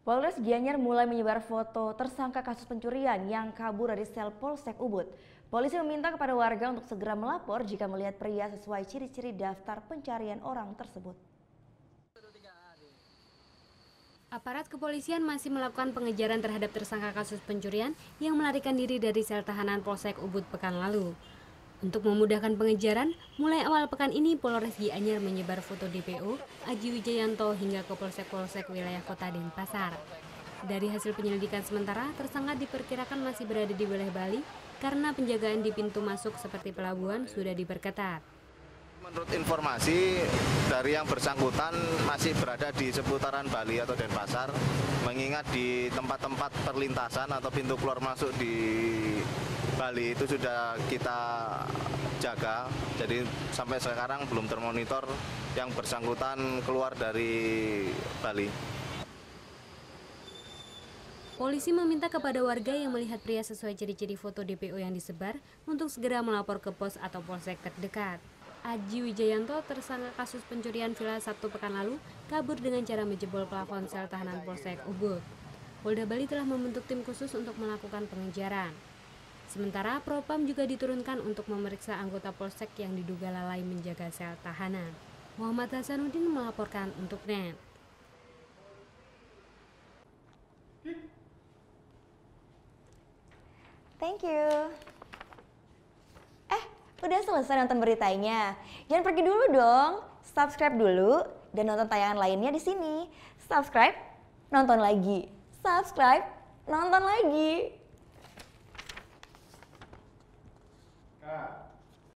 Polres Gianyar mulai menyebar foto tersangka kasus pencurian yang kabur dari sel Polsek Ubud. Polisi meminta kepada warga untuk segera melapor jika melihat pria sesuai ciri-ciri daftar pencarian orang tersebut. Aparat kepolisian masih melakukan pengejaran terhadap tersangka kasus pencurian yang melarikan diri dari sel tahanan Polsek Ubud pekan lalu. Untuk memudahkan pengejaran, mulai awal pekan ini Polres Gianyar menyebar foto DPO Aji Wijayanto hingga ke polsek-polsek wilayah kota Denpasar. Dari hasil penyelidikan sementara, tersangka diperkirakan masih berada di wilayah Bali karena penjagaan di pintu masuk seperti pelabuhan sudah diperketat. Menurut informasi dari yang bersangkutan masih berada di seputaran Bali atau Denpasar, mengingat di tempat-tempat perlintasan atau pintu keluar masuk di Bali itu sudah kita jaga, jadi sampai sekarang belum termonitor yang bersangkutan keluar dari Bali. Polisi meminta kepada warga yang melihat pria sesuai ciri-ciri foto DPO yang disebar untuk segera melapor ke pos atau polsek terdekat. Aji Wijayanto, tersangka kasus pencurian villa Sabtu pekan lalu, kabur dengan cara menjebol plafon sel tahanan Polsek Ubud. Polda Bali telah membentuk tim khusus untuk melakukan pengejaran. Sementara Propam juga diturunkan untuk memeriksa anggota Polsek yang diduga lalai menjaga sel tahanan. Muhammad Hasanuddin melaporkan untuk NET. Thank you. Udah selesai nonton beritanya? Jangan pergi dulu dong. Subscribe dulu dan nonton tayangan lainnya di sini. Subscribe, nonton lagi. Subscribe, nonton lagi. Kak.